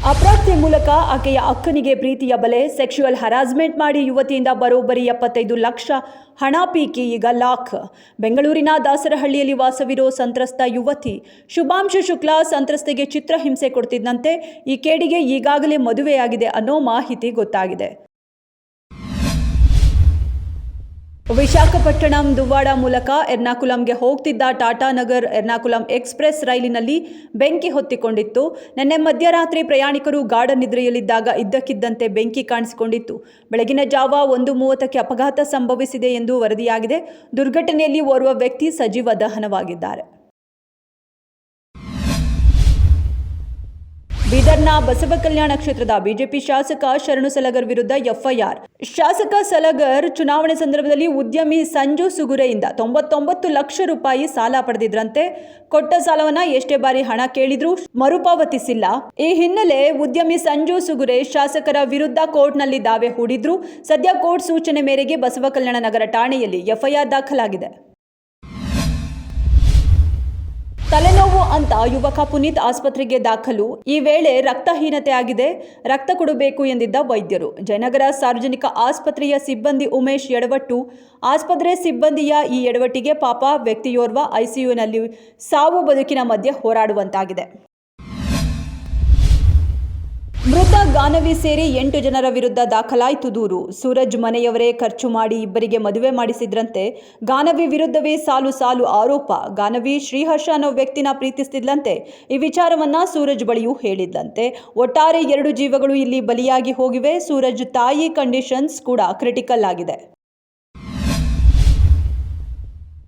ಅಪ್ರಾಪ್ತೆ ಮೂಲಕ ಆಕೆಯ ಅಕ್ಕನಿಗೆ ಪ್ರೀತಿಯ ಬಲೆ, ಸೆಕ್ಸುವಲ್ ಹರಾಸ್ಮೆಂಟ್ ಮಾಡಿ ಯುವತಿಯಿಂದ ಬರೋಬ್ಬರಿ 75 ಲಕ್ಷ ಹಣ ಪೀಕಿ ಈಗ ಲಾಕ್. ಬೆಂಗಳೂರಿನ ದಾಸರಹಳ್ಳಿಯಲ್ಲಿ ವಾಸವಿರೋ ಸಂತ್ರಸ್ತ ಯುವತಿ ಶುಭಾಂಶು ಶುಕ್ಲಾ ಸಂತ್ರಸ್ತೆಗೆ ಚಿತ್ರಹಿಂಸೆ ಕೊಡ್ತಿದ್ದಂತೆ ಈ ಕೇಡಿಗೆ ಈಗಾಗಲೇ ಮದುವೆಯಾಗಿದೆ ಅನ್ನೋ ಮಾಹಿತಿ ಗೊತ್ತಾಗಿದೆ. ವಿಶಾಖಪಟ್ಟಣಂ ದುವ್ವಾಡ ಮೂಲಕ ಎರ್ನಾಕುಲಂಗೆ ಹೋಗ್ತಿದ್ದ ಟಾಟಾನಗರ್ ಎರ್ನಾಕುಲಂ ಎಕ್ಸ್ಪ್ರೆಸ್ ರೈಲಿನಲ್ಲಿ ಬೆಂಕಿ ಹೊತ್ತಿಕೊಂಡಿತ್ತು. ನಿನ್ನೆ ಮಧ್ಯರಾತ್ರಿ ಪ್ರಯಾಣಿಕರು ಗಾಢ ನಿದ್ರೆಯಲ್ಲಿದ್ದಾಗ ಇದ್ದಕ್ಕಿದ್ದಂತೆ ಬೆಂಕಿ ಕಾಣಿಸಿಕೊಂಡಿತ್ತು. ಬೆಳಗಿನ ಜಾವ 1:30ಕ್ಕೆ ಅಪಘಾತ ಸಂಭವಿಸಿದೆ ಎಂದು ವರದಿಯಾಗಿದೆ. ದುರ್ಘಟನೆಯಲ್ಲಿ ಓರ್ವ ವ್ಯಕ್ತಿ ಸಜೀವ ದಹನವಾಗಿದ್ದಾರೆ. ಬೀದರ್ನ ಬಸವಕಲ್ಯಾಣ ಕ್ಷೇತ್ರದ ಬಿಜೆಪಿ ಶಾಸಕ ಶರಣು ಸಲಗರ್ ವಿರುದ್ಧ ಎಫ್ಐಆರ್. ಶಾಸಕ ಸಲಗರ್ ಚುನಾವಣೆ ಸಂದರ್ಭದಲ್ಲಿ ಉದ್ಯಮಿ ಸಂಜು ಸುಗುರೆಯಿಂದ 99 ಲಕ್ಷ ರೂಪಾಯಿ ಸಾಲ ಪಡೆದಿದ್ರಂತೆ. ಕೊಟ್ಟ ಸಾಲವನ್ನ ಎಷ್ಟೇ ಬಾರಿ ಹಣ ಕೇಳಿದ್ರೂ ಮರುಪಾವತಿಸಿಲ್ಲ. ಈ ಹಿನ್ನೆಲೆ ಉದ್ಯಮಿ ಸಂಜು ಸುಗುರೆ ಶಾಸಕರ ವಿರುದ್ಧ ಕೋರ್ಟ್ನಲ್ಲಿ ದಾವೆ ಹೂಡಿದ್ರು. ಸದ್ಯ ಕೋರ್ಟ್ ಸೂಚನೆ ಮೇರೆಗೆ ಬಸವಕಲ್ಯಾಣ ನಗರ ಠಾಣೆಯಲ್ಲಿ ಎಫ್ಐಆರ್ ದಾಖಲಾಗಿದೆ. ತಲೆನೋವು ಅಂತ ಯುವಕ ಪುನೀತ್ ಆಸ್ಪತ್ರೆಗೆ ದಾಖಲು. ಈ ವೇಳೆ ರಕ್ತಹೀನತೆ ಆಗಿದೆ, ರಕ್ತ ಕೊಡಬೇಕು ಎಂದಿದ್ದ ವೈದ್ಯರು. ಜಯನಗರ ಸಾರ್ವಜನಿಕ ಆಸ್ಪತ್ರೆಯ ಸಿಬ್ಬಂದಿ ಉಮೇಶ್ ಎಡವಟ್ಟು. ಆಸ್ಪತ್ರೆ ಸಿಬ್ಬಂದಿಯ ಈ ಎಡವಟ್ಟಿಗೆ ಪಾಪ ವ್ಯಕ್ತಿಯೋರ್ವ ಐಸಿಯುನಲ್ಲಿ ಸಾವು ಬದುಕಿನ ಮಧ್ಯೆ ಹೋರಾಡುವಂತಾಗಿದೆ. ಮೃತ ಗಾನವಿ ಸೇರಿ 8 ಜನರ ವಿರುದ್ಧ ದಾಖಲಾಯಿತು ದೂರು. ಸೂರಜ್ ಮನೆಯವರೇ ಖರ್ಚು ಮಾಡಿ ಇಬ್ಬರಿಗೆ ಮದುವೆ ಮಾಡಿಸಿದ್ರಂತೆ. ಗಾನವಿ ವಿರುದ್ಧವೇ ಸಾಲು ಸಾಲು ಆರೋಪ. ಗಾನವಿ ಶ್ರೀಹರ್ಷ ಅನ್ನೋ ವ್ಯಕ್ತಿನ ಪ್ರೀತಿಸ್ತಿದ್ಲಂತೆ. ಈ ವಿಚಾರವನ್ನ ಸೂರಜ್ ಬಳಿಯೂ ಹೇಳಿದ್ಲಂತೆ. ಒಟ್ಟಾರೆ 2 ಜೀವಗಳು ಇಲ್ಲಿ ಬಲಿಯಾಗಿ ಹೋಗಿವೆ. ಸೂರಜ್ ತಾಯಿ ಕಂಡೀಷನ್ಸ್ ಕೂಡ ಕ್ರಿಟಿಕಲ್ ಆಗಿದೆ.